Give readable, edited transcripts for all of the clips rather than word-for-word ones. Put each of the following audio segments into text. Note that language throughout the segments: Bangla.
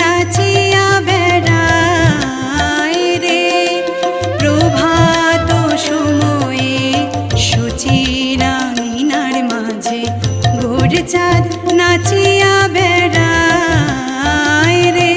নাচিয়া বেড়ায় রে। প্রভাত সময়ে সূচির আঙিনার মাঝে ভোর চাঁদ নাচিয়া বেড়ায় রে।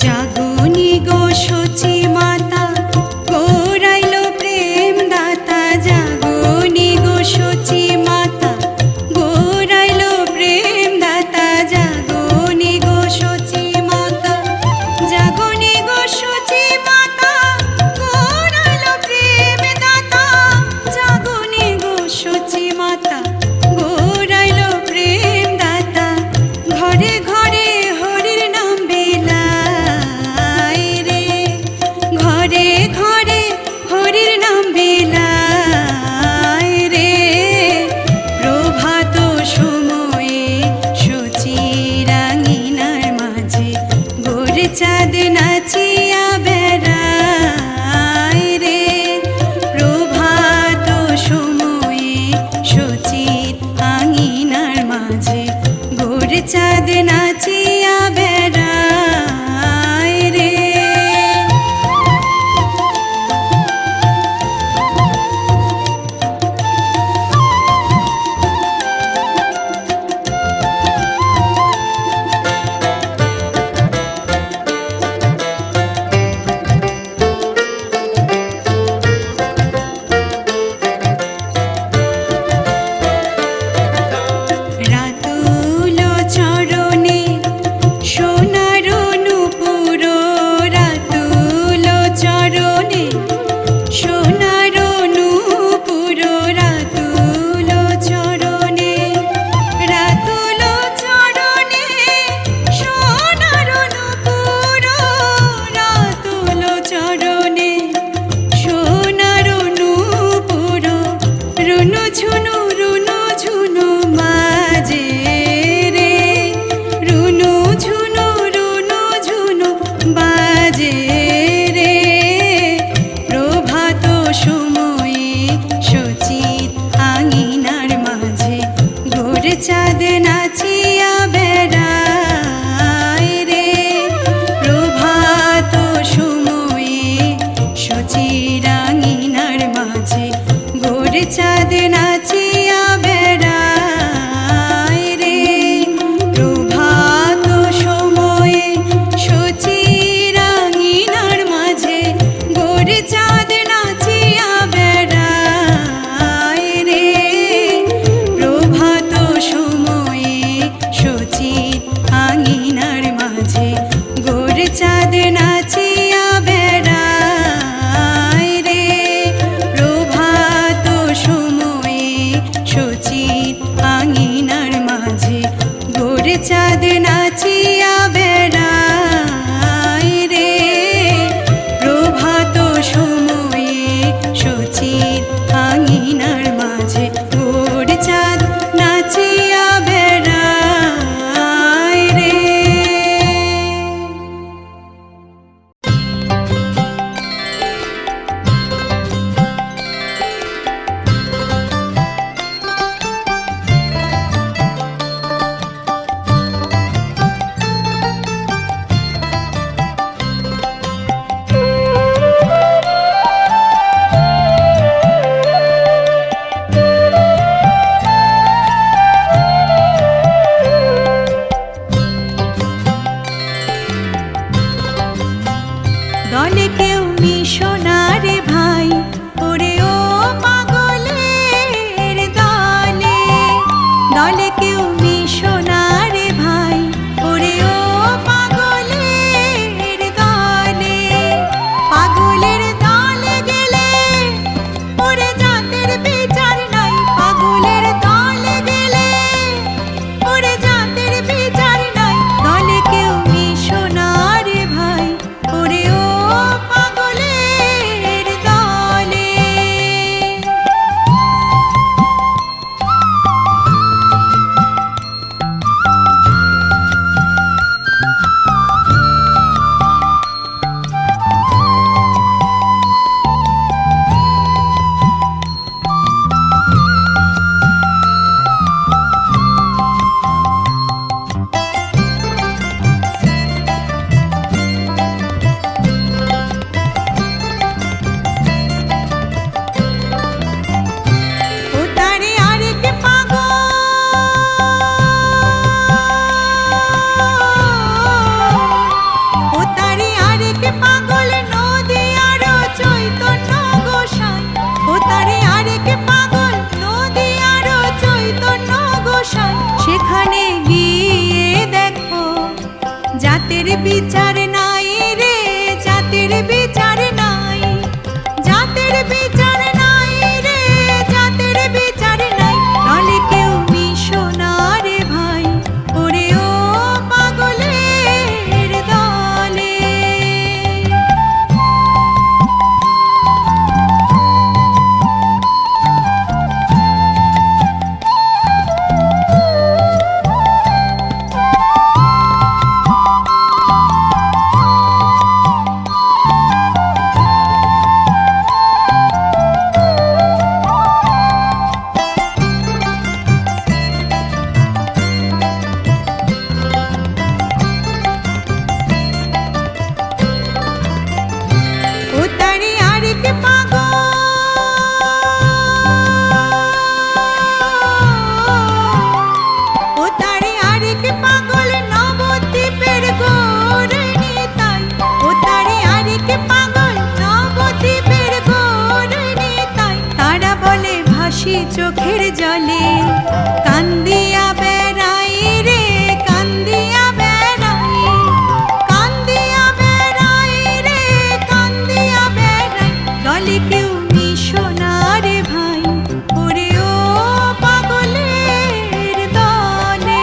জাগনি গো সচি মাতা গৌরাইল প্রেম দাতা। জাগনি গো সচি মাতা গৌরাইল প্রেম দাতা। জাগনি গো সচি মাতা, জাগনি গো সচি মাতা গৌরাইল প্রেম দাতা। জাগনি গো সচি মাতা গৌরাইল প্রেম দাতা। ঘরে ঘরে হরির নাম বেলায় রে। ঘরে ঘরে হরির নাম বেলায় রে। প্রভাত সময়ে সূচির আঙিনার মাঝে ভোর চাঁদ নাচিয়া বেড়ায় রে। প্রভাত সময়ে সূচির আঙিনার মাঝে ভোর চাঁদ নাচিয়া বেড়ায় রে। রাতুল চরণে সোনার নূপুর। রাতুল চরণে সোনার নূপুর। রাতুল চরণে, রাতুল চরণে সোনার নূপুর। রাতুল চরণে সোনার নূপুর। রুনু ঝুনু রুনু ঝুনু বাজে রে। রুনু ঝুনু রুনু ঝুনু বাজে রে। প্রভাত সময়ে সূচির আঙিনার মাঝে ভোর চাঁদ নাচিয়া বেড়ায় রে। প্রভাত সময়ে সূচির আঙিনার মাঝে ভোর চাঁদ নাচিয়া বেড়ায় রে। প্রভাত সময়ে সূচির আঙিনার মাঝে ভোর চাঁদ নাচিয়া বেড়ায় রে। প্রভাত সময়ে সূচির আঙিনার মাঝে ভোর চাঁদ নাচিয়া বেড়ায় রে। প্রভাত সময়ে বিচার নাই রে, জাতের বিচার নাই, জাতের বিচার নাই রে, জাতের বিচার নাই। দলে কেউ মিশো না রে ভাই, ওরে ও পাগলের দলে। চোখের জলে কান্দিয়া বেড়াই রে, কান্দিয়া বেড়াই, কান্দিয়া বেড়াই রে, কান্দিয়া বেড়াই। দলে কেউ মিশো না রে ভাই, ওরে ও পাগলের দলে।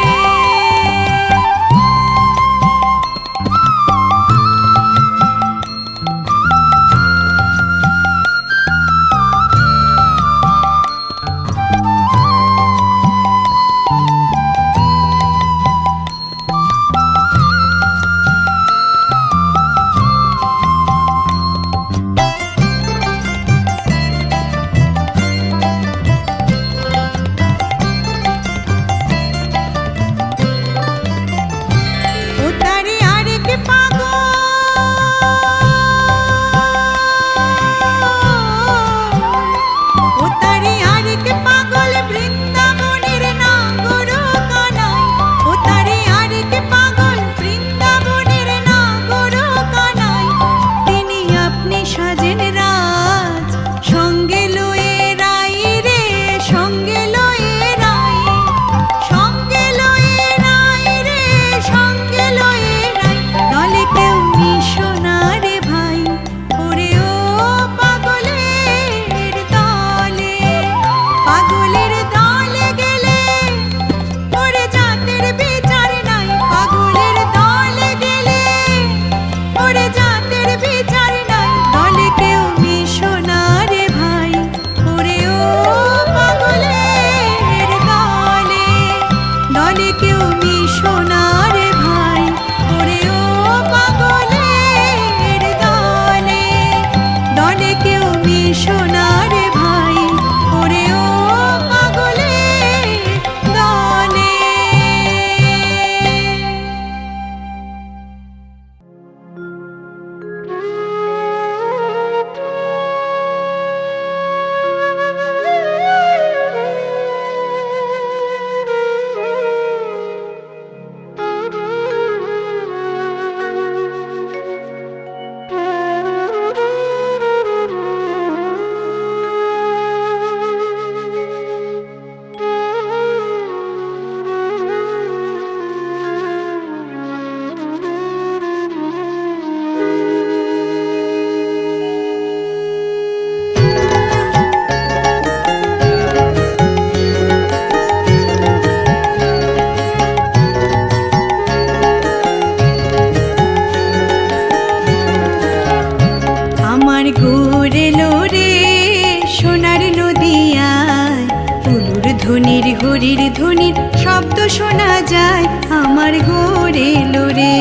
ধনির হরির ধনির শব্দ শোনা যায় আমার ঘোরে লোরে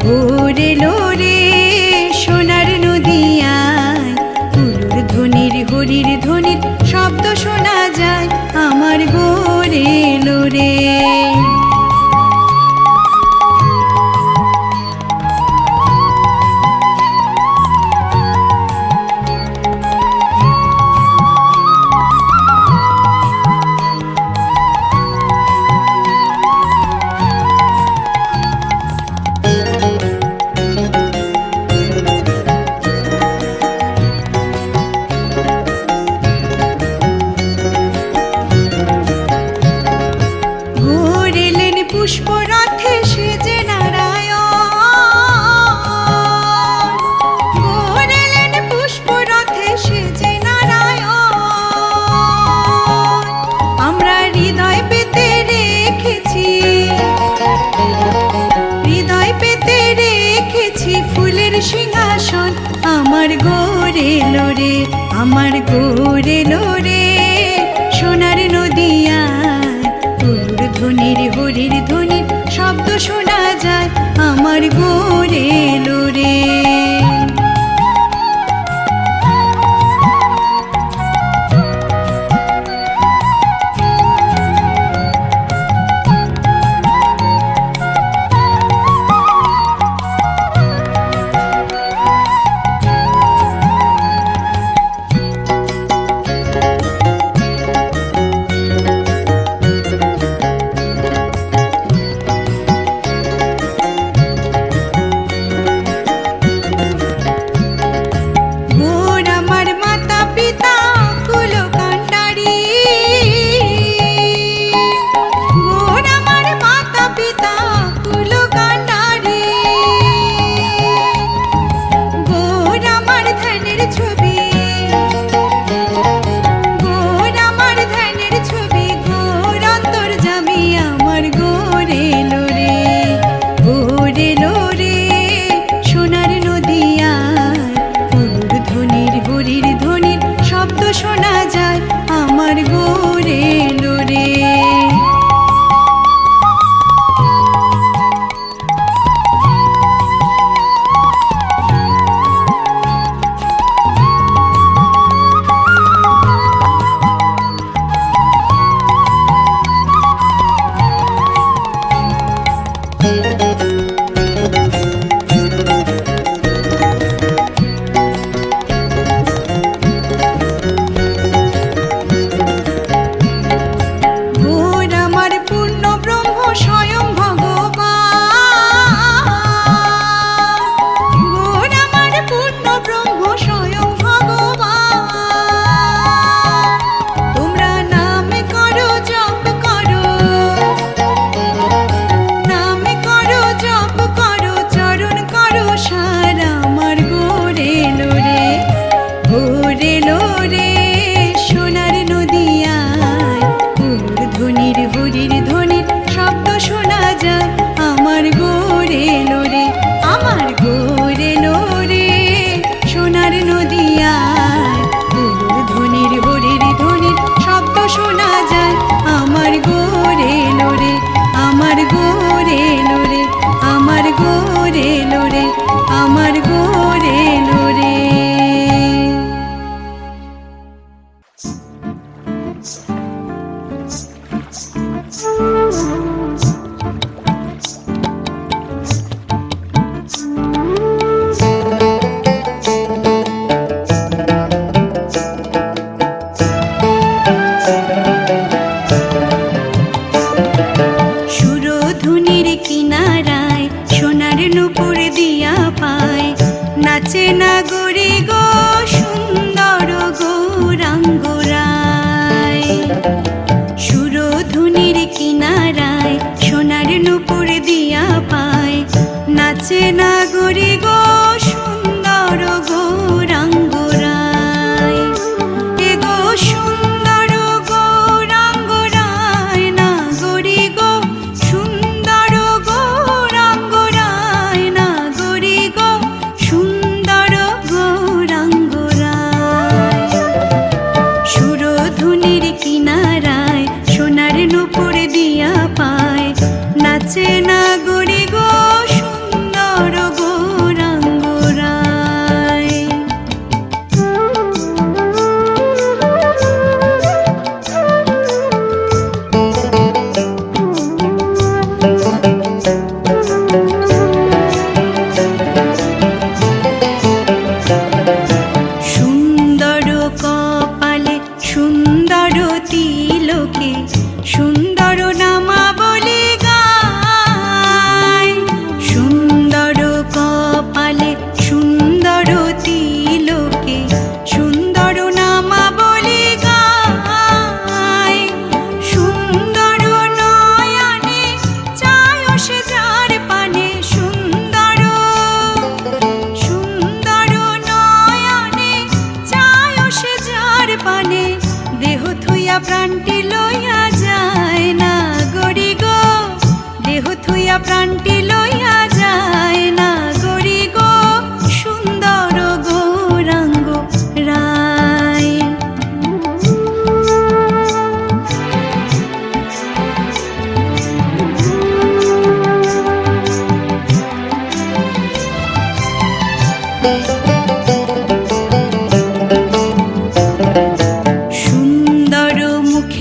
ঘোরে লোরে সোনার নদিয়ায় উলুর ধনির হরির ধনির শব্দ শোনা যায় আমার ঘোরে লোরে। সিংহাসন আমার গড়ে লোরে, আমার গড়ে লোরে সোনার নদিয়ায়। উলুর ধ্বনির হরির ধ্বনির শব্দ শোনা যায় আমার গড়ে লোরে।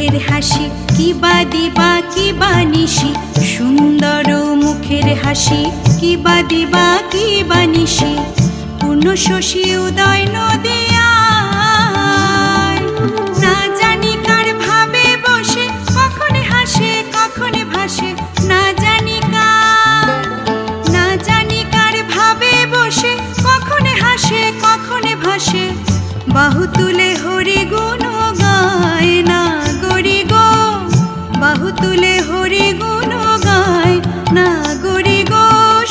মুখের হাসি কিবা দিবা কিবা নিশি, সুন্দর মুখের হাসি কিবা দিবা কিবা নিশি, পূর্ণ শশী উদয় নদিয়ায়। না জানি কার ভাবে বসে কখন হাসে কখন ভাসে, না জানি কার ভাবে বসে কখন হাসে কখন ভাসে, বাহু তুলে হরি গুণ গায় না গরি গো, বাহু তুলে হরি গুণ গায় না গরি গো,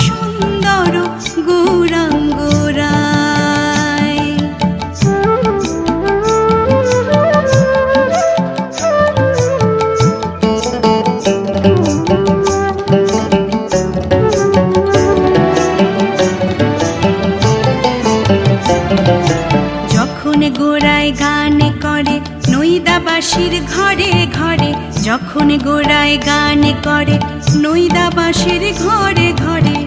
সুন্দর গৌরাঙ্গ রায়। যখন গোড়ায় গান করে নৈদাবাসীর ঘরে ঘরে, যখন গোড়ায় গান করে নৈদাবাসীর ঘরে ঘরে,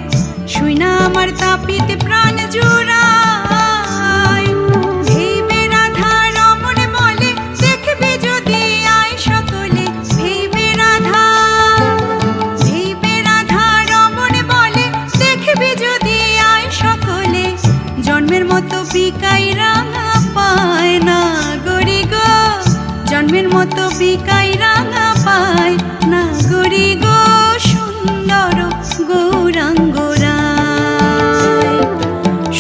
শুইনা আমার তাপিত প্রাণ জুড়ায়। ভেবে রাধা রমণ বলে দেখবে যদি আয় সকলে, ভেবে রাধা রমণ বলে দেখবে যদি আয় সকলে, জন্মের মতো বিকাই রাঙা পায় না গরি গো, জন্মের মতো বিকাই রাঙা পায় না গরি গো, সুন্দর গৌরাঙ্গ রায়।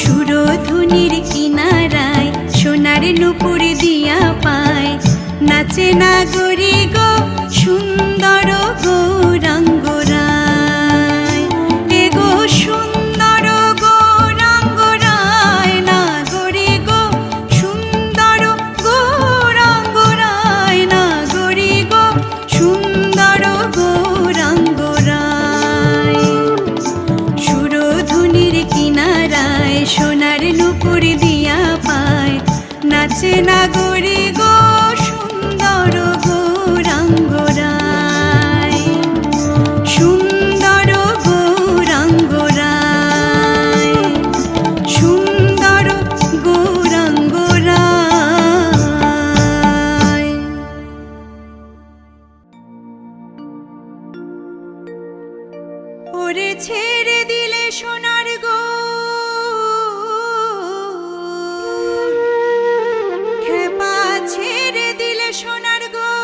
সুরধুনির কিনারায় সোনার নূপুর দিয়া পায়, নাচে না গরি গো, সুন্দর গৌরাঙ্গ রায়। এ গো সুন্দর গৌরাঙ্গ রায় না গরি গো, সুন্দর গৌরাঙ্গ রায় না গরি গো, সুন্দর গৌরাঙ্গ রায়। সুরধুনির কিনারায় সোনার নূপুর দিয়া পায়, নাচে না গরি গো, সুন্দর গৌরাঙ্গ রায়, সুন্দর গৌরাঙ্গ রায়, সুন্দর গৌরাঙ্গ রায়। ওরে ছেড়ে দিলে সোনার গো, খেপা ছেড়ে দিলে সোনার গো,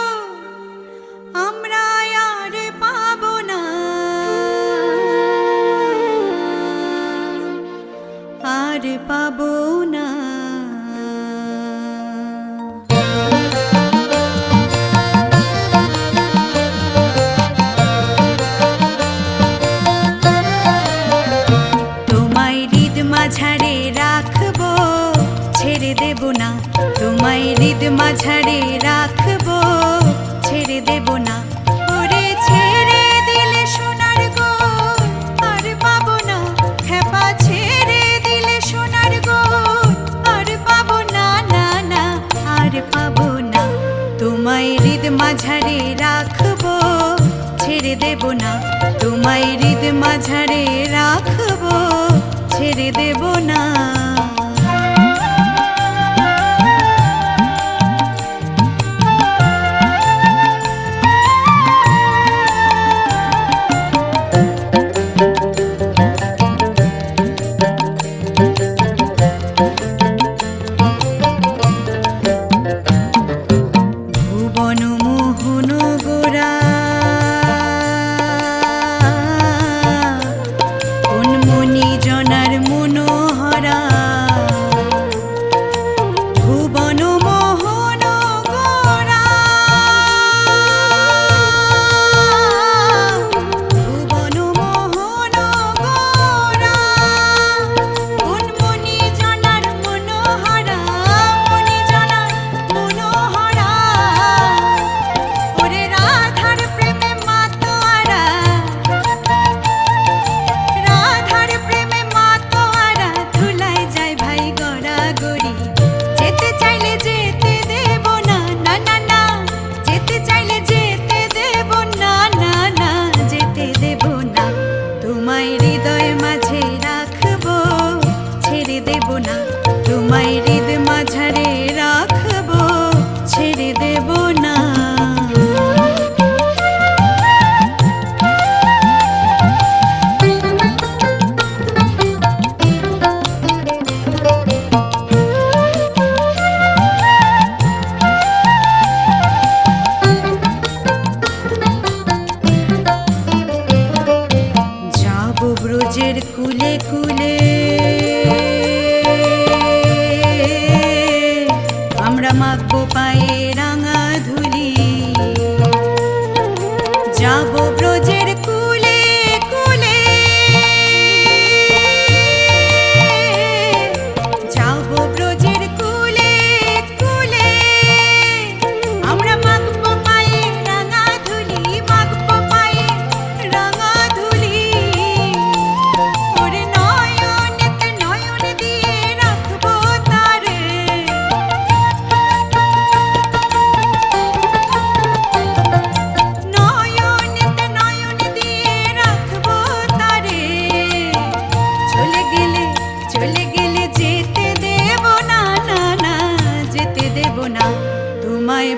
আমরা আর পাবো না, আর পাবো না। তোমায় হৃদ মাঝারে রাখবো ছেড়ে দেব না, তোমায় হৃদ মাঝারে রাখবো ছেড়ে দেব না। ওরে ছেড়ে দিলে সোনার গো আর পাবো না, খেপা ছেড়ে দিলে সোনার গো আর পাবো না, না না আর পাবো না। তোমায় হৃদ মাঝারে রাখবো ছেড়ে দেব না, তোমায় হৃদ মাঝারে রাখবো ছেড়ে দেব না। ভুবন মোহন গোরা কোন মনি জনার মনোহরা, ভুবন মোহন গোরা, ভুবন মোহন গোরা কোন মনি জনার মনোহরা, মনি জনার মনোহরা। ওরে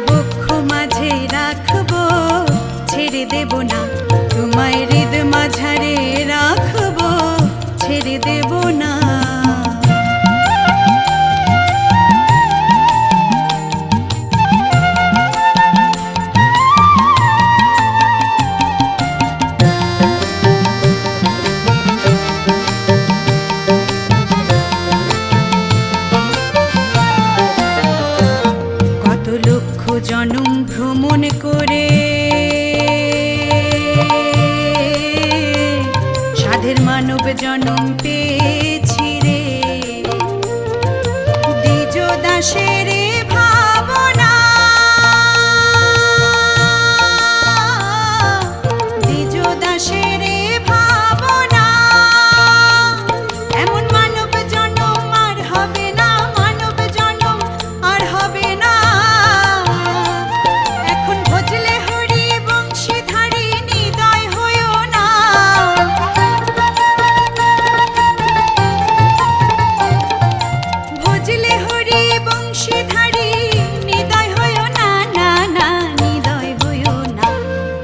বক্ষ মাঝে রাখবো, ছেড়ে দেব না তোমায় হৃদ মাঝারে রাখবো, ছেড়ে দেব না। কত লক্ষ জনম ভ্রমণ করে সাধের মানব জনম পেয়েছি রে, দ্বিজ দাসের ভাবনা, দ্বিজ দাসের ভাবনা। এমন মানব জনম আর হবে না, মানব জনম আর হবে না। এখন ভজলে হরি বংশীধারী নিদয় হইও না, ভজলে হরি বংশীধারী নিদয় হইও না, না না নিদয় হইও না।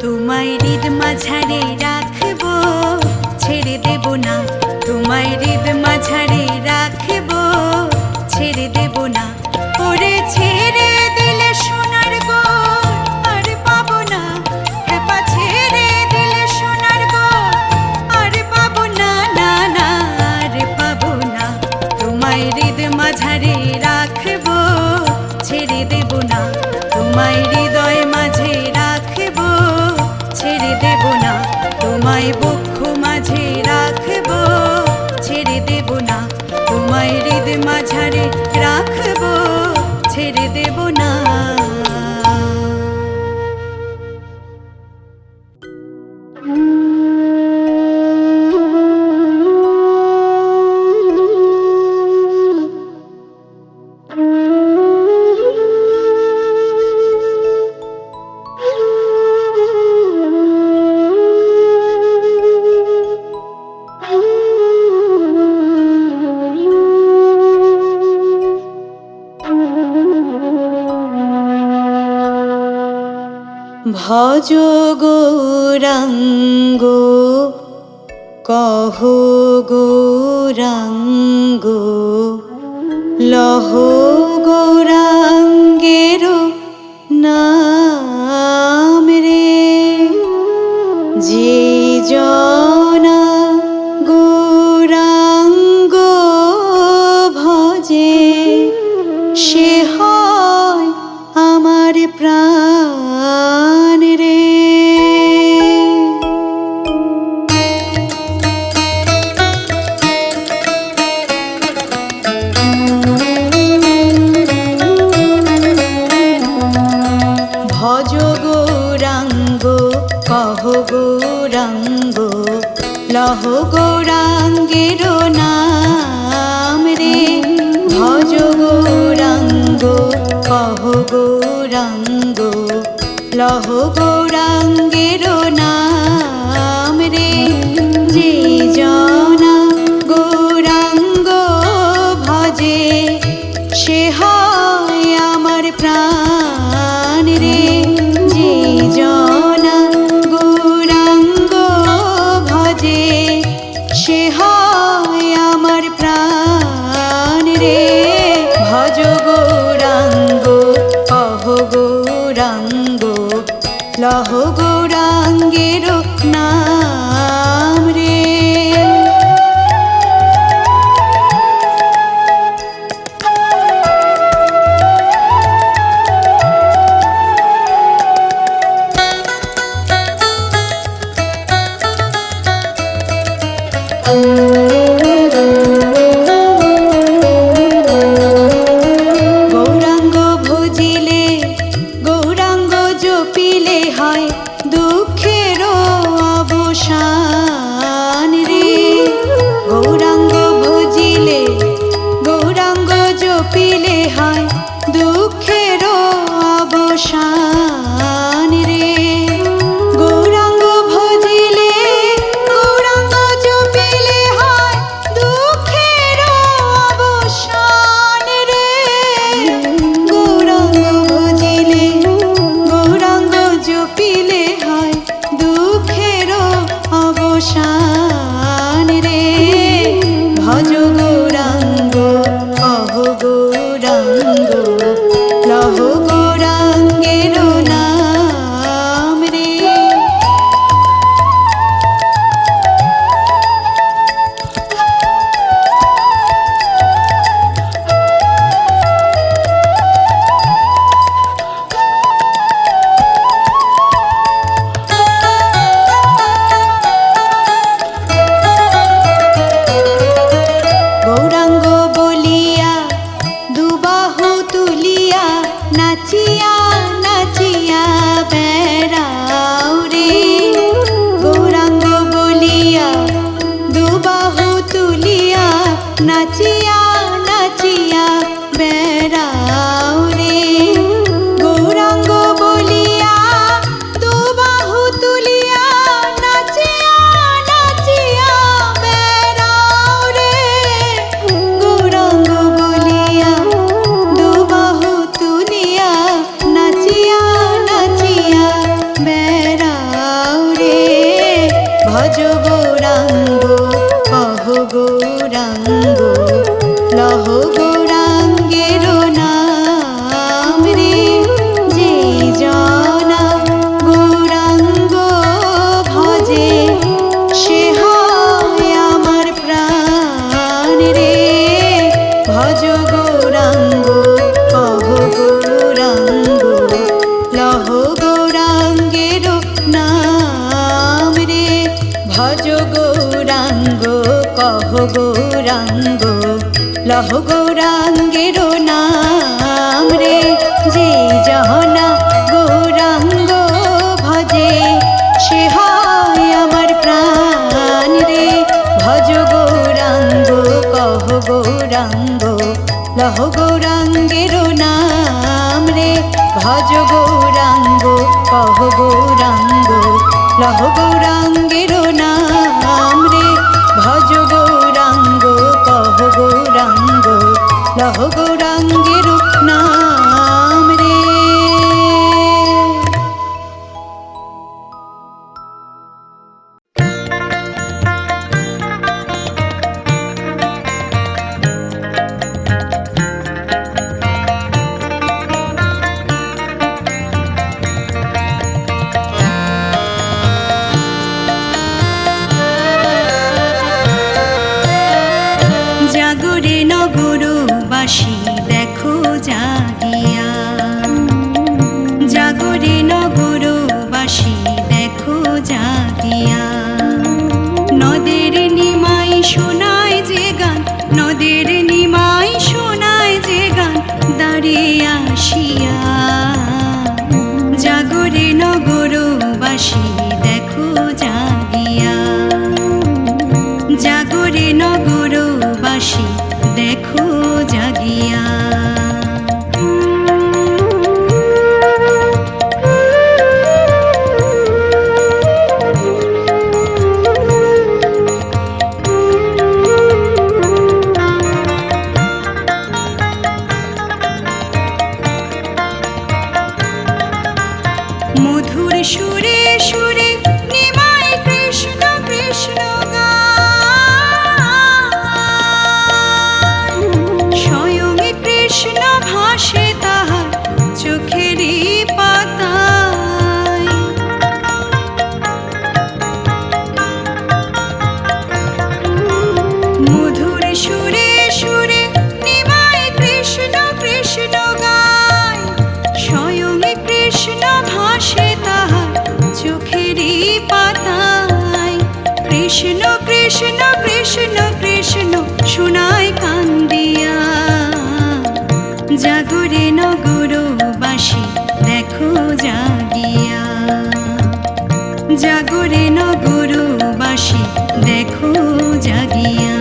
তোমায় হৃদ মাঝারে রাখবো, ছেড়ে দেব না তোমায় হৃদ মাঝারে রাখবো, ছেড়ে দেব না। ওরে ছেড়ে দিলে সোনার গোর আর পাবো না, হেপা ছেড়ে দিলে সোনার গোর আর পাবো না, না না আর পাবো না। তোমায় হৃদ মাঝারে রাখবো, ছেড়ে দেব না তোমায় হৃদয় মাঝে রাখবো, ছেড়ে দেব না তোমায় বক্ষ মাঝে রাখবো, ছেড়ে দেব না তোমায় হৃদ মাঝারে রাখবো, ছেড়ে দেব না। ভজ গৌরাঙ্গ কহ গৌরাঙ্গ, লহ গৌরাঙ্গের নাম রে। যে জনা গৌরাঙ্গ ভজে, সে হয় আমার প্রাণ রে। ভজ গৌরাঙ্গ কহ গৌরাঙ্গ, লহ গৌরাঙ্গের নাম রে। ভজ গৌরাঙ্গ কহ গৌরাঙ্গ, লহ গৌরাঙ্গের নাম রে। যে জনা গৌরাঙ্গ ভজে, সে হয় আমার প্রাণ রে। যে জনা গৌরাঙ্গ ভজে, সে হয় আমার প্রাণ রে। ভজ গৌরাঙ্গ কহ গৌরাঙ্গ, লহ গৌরাঙ্গের নাম রে। গৌরাঙ্গ ভজিলে, গৌরাঙ্গ জপিলে হয় দুঃখের অবসান রে। গৌরাঙ্গ ভজিলে, গৌরাঙ্গ জপিলে হয় দুঃখের অবসান রে। গৌরাঙ্গ ভজিলে, গৌরাঙ্গ জপিলে হয় দুঃখের অবসান রে। গৌরাঙ্গ ভজিলে, ভজ গৌরাঙ্গ কহ গৌরাঙ্গ লহ গৌরাঙ্গের নাম রে। যে জহনা গৌরাঙ্গ ভজে সে হয় আমার প্রাণ রে। ভজ গৌরাঙ্গ কহ গৌরাঙ্গ লহ গৌরাঙ্গের নাম রে। ভজ গৌরাঙ্গ কহ গৌরাঙ্গ লহ গৌরাঙ্গের নাম রে। ভজ গৌরাঙ্গ কহ গৌরাঙ্গ লহ গৌরাঙ্গের নাম রে। জাগরে নগরবাসী দেখো জাগিয়া, জাগরে নগরবাসী দেখো জাগিয়া। নদের নিমাই শোনায় যে গান, নদের নিমাই শোনায় যে গান দাঁড়িয়ে আসিয়া। জাগরে নগরবাসী দেখো জাগিয়া, জাগরে নগরবাসী দেখো জাগিয়া। মধুর সুরে সুরে নিমাই কৃষ্ণ কৃষ্ণ গান। স্বয়ং কৃষ্ণ ভাসে তাহার চোখেরই পাতায়। মধুর সুরে সুরে নিমাই কৃষ্ণ কৃষ্ণ গায়। স্বয়ং কৃষ্ণ ভাসে তাহার চোখেরই পাতায়। কৃষ্ণ কৃষ্ণ কৃষ্ণ কৃষ্ণ শোনায় কান্দিয়া। জাগরে নগরবাসী দেখো জাগিয়া, জাগরে নগরবাসী দেখো জাগিয়া।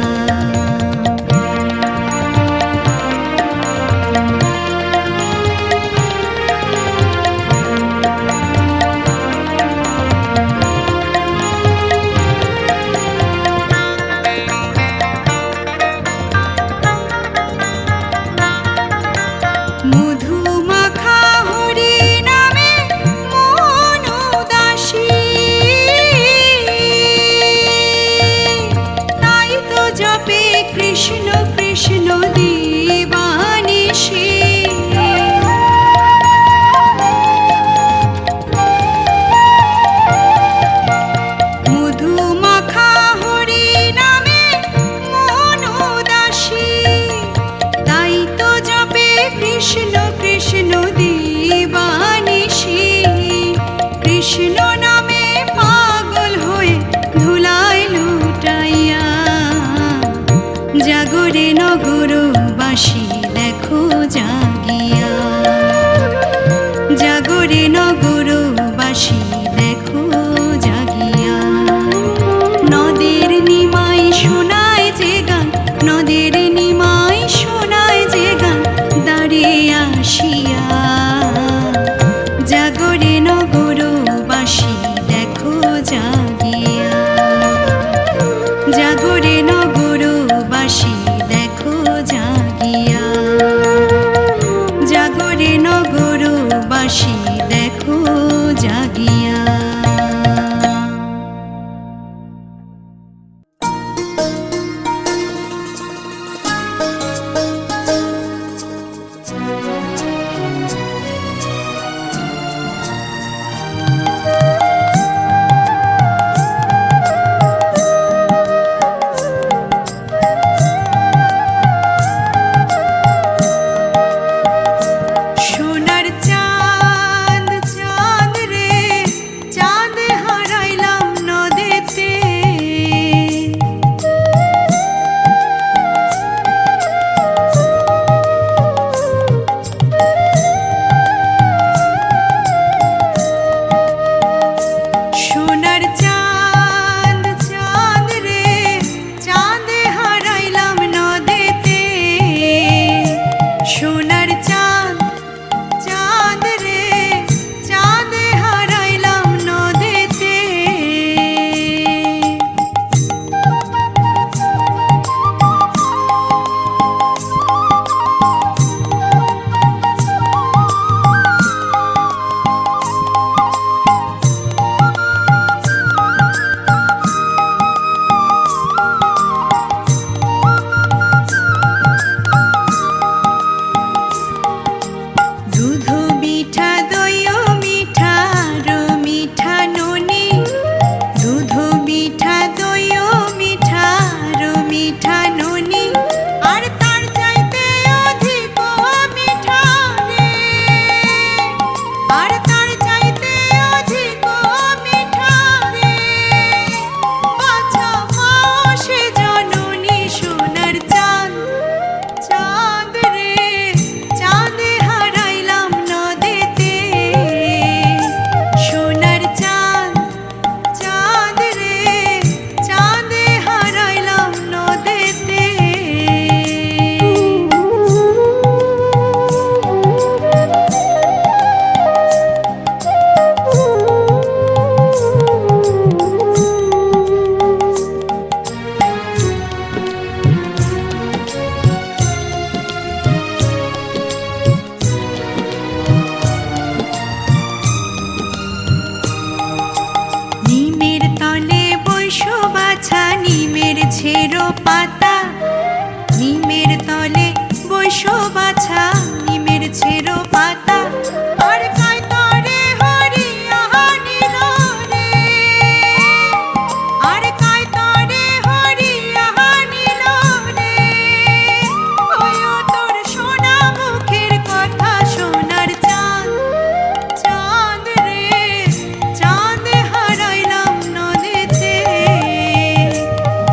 মধুমাখা হরি নামে মন উদাসী, তাই পাতা, নিমের তলে বৈশ বাছা, নিমের ছেড়ো পাতা। আর কায়তরে হরি আহা নিল রে, আর কায়তরে হরি আহা নিল রে। ওয়ো তোর সোনা মুখের কথা সোনার চাঁদ, চাঁদ রে চাঁদ হারাইলাম নদীতে।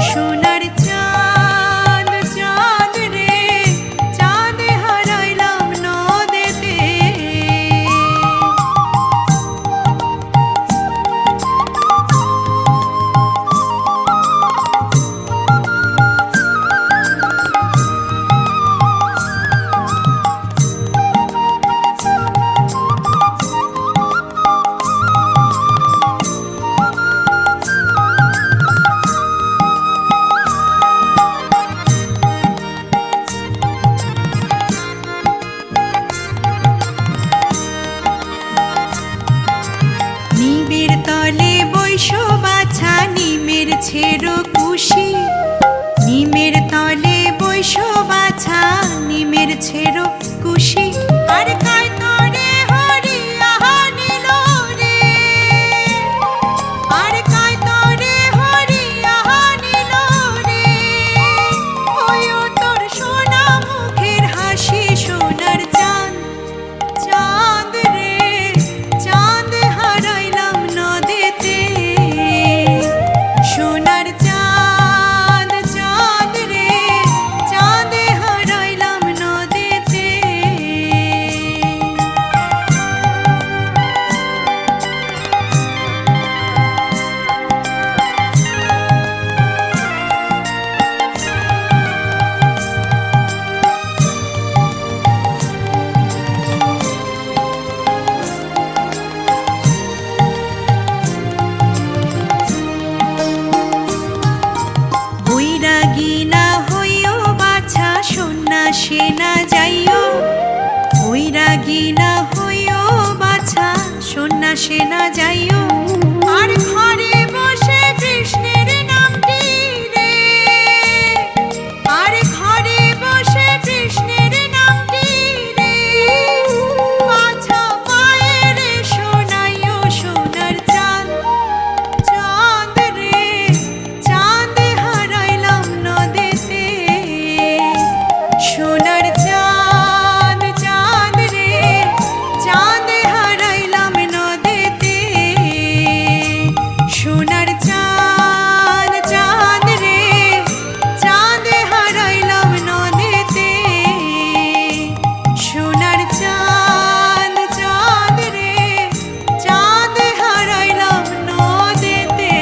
সোনার চাঁদ চাঁদ রে চাঁদ হারাইলাম নদীতে। নিমের তলে বৈশ বাছা, নিমের ছেড়ো কুশি, নিমের তলে বৈশ বাছা, নিমের ছেড়ো কুশি। আর কায়তরে হরি আহা নিল রে, আর কায়তরে হরি আহা নিল রে। ওয়ো তোর সোনা মুখের হাসি সোনার চাঁদ, চাঁদ রে চাঁদ হারাইলাম নদীতে। সোনার চাঁদ চাঁদ রে চাঁদ হারাইলাম নদীতে। বৈরাগী না হইও বাছা, সন্ন্যাসে না যাইও। বৈরাগী না হইও বাছা, সন্ন্যাসে না যাইও। আর ঘরে বসে কৃষ্ণের নামটি রে, আর ঘরে বসে কৃষ্ণের নামটি রে। বাছা মায়ের শোনাইও সোনার চাঁদ, চাঁদ রে চাঁদ হারাইলাম নদীতে। সোনার চাঁদ চাঁদ রে চাঁদ হারাইলাম নদীতে। সোনার চাঁদ চাঁদ রে চাঁদ হারাইলাম নদীতে। সোনার চাঁদ চাঁদ রে চাঁদ হারাইলাম নদীতে।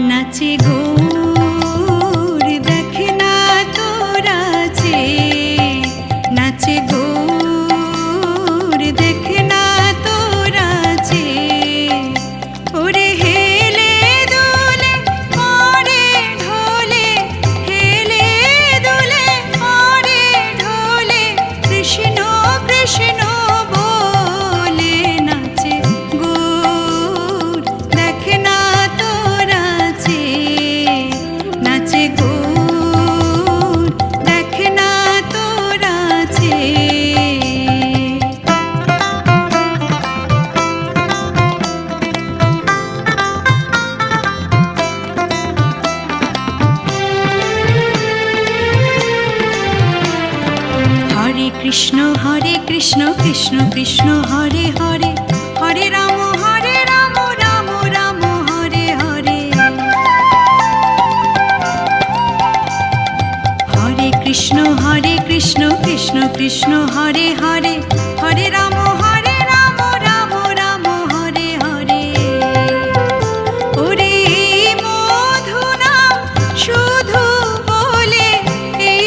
নাচে গৌর দেখ না তোরা যে, নাচে গৌর দেখ না তোরা যে। ওরে হেলে দোলে ওরে ঢোলে, হেলে দোলে ওরে ঢোলে, কৃষ্ণ কৃষ্ণ বলে নাচে গৌর দেখ না তোরা যে। নাচে গৌর দেখ না তোরা যে। হরে কৃষ্ণ কৃষ্ণ কৃষ্ণ হরে হরে, হরে রাম রাম রাম হরে হরে। হরে কৃষ্ণ কৃষ্ণ কৃষ্ণ হরে হরে, হরে রাম রাম রাম হরে হরে। ওরে এই মধু নাম শুধু বলে, এই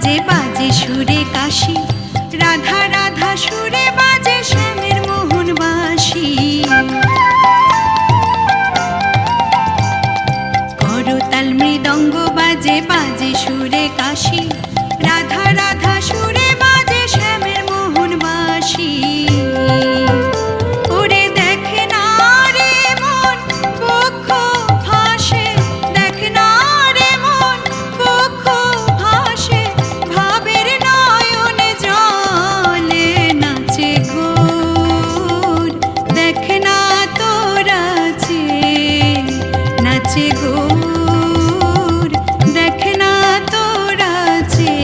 বাজে বাজে সুরে কাশি, রাধা রাধা সুরে বাজে শ্যামের মোহন বাঁশি। করতাল মৃদঙ্গ বাজে বাজে সুরে কাশি, রাধা রাধা সুরে বাজে শ্যামের মোহন বাঁশি। ওরে দেখে না রে মন বক্ষ ভাসে, দেখে না রে মন বক্ষ ভাসে, ভাবের নয়নে জলে নাচে গোর। দেখে না তোরা যে নাচে গোর, দেখে না তোরা যে।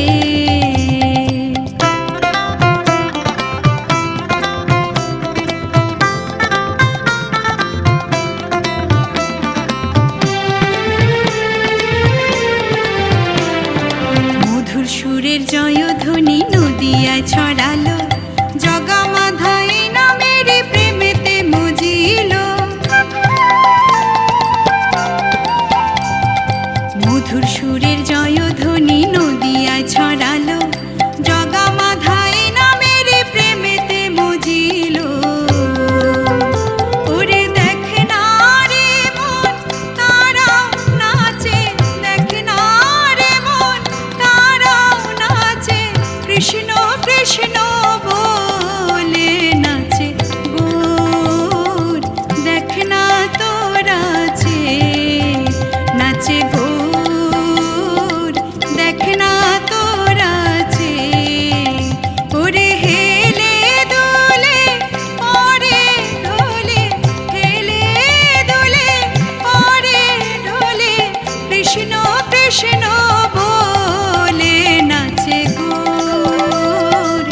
মধুর সুরের জয়ধ্বনি নদিয়ায় ছড়ালো, জগামাধাই নামের প্রেমেতে মজিল। মধুর সুরের জয়ধ্বনি নদিয়ায় ছড়ালো, জগামাধাই নামের প্রেমেতে মজিল। ওরে দেখে না রে মন তারাও নাচে, দেখে না রে মন তারাও নাচে, কৃষ্ণ কৃষ্ণ বলে নাচে গোর। দেখে না তোরা যে নাচে গোর, দেখে না তোরা যে। ওরে হেলে দোলে পরে ঢোলে, হেলে দোলে পরে ঢোলে, কৃষ্ণ কৃষ্ণ বলে নাচে গোর।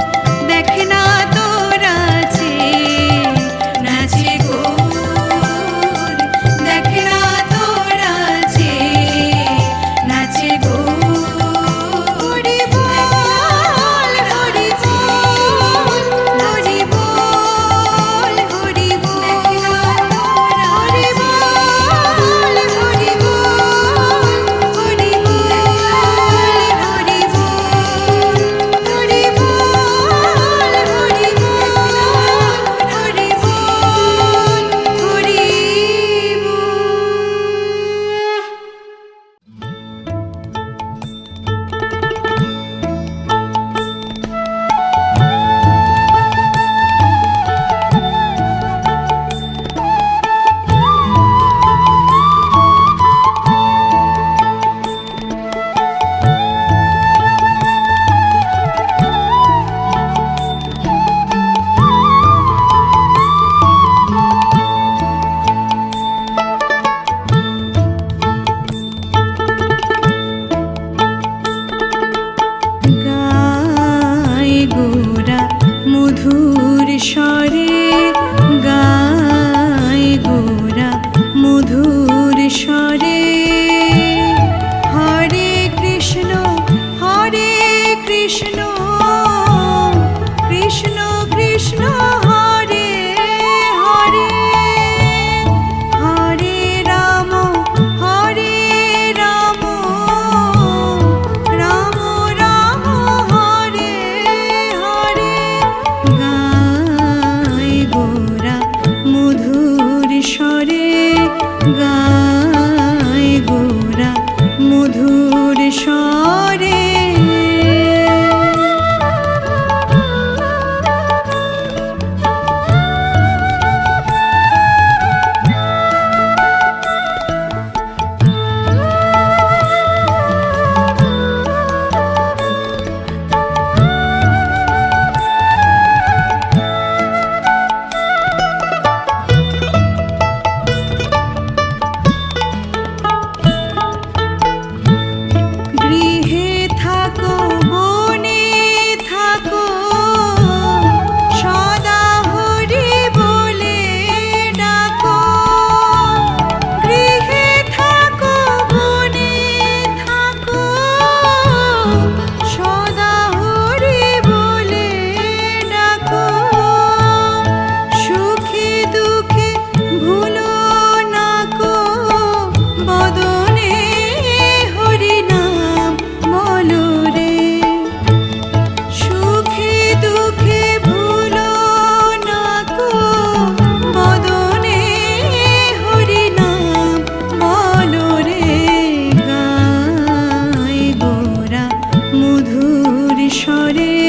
দেখে না তোরা যে নাচে গোর, দেখে না তোরা যে নাচে গোর। হরি বল হরি বল, হরি বল হরি বল, হরি বল হরি বল, হরি বল হরি বল, হরি বল হরি বল, হরি বল হরি বল। গায় গোরা মধুর স্বরে, গায় গোরা মধুর স্বরে। হরে কৃষ্ণ কৃষ্ণ কৃষ্ণ হরে হরে, হরে রাম রাম রাম হরে হরে। গায় গোরা মধুর স্বরে, গায় গোরা মধুর স্বরে। স্বরে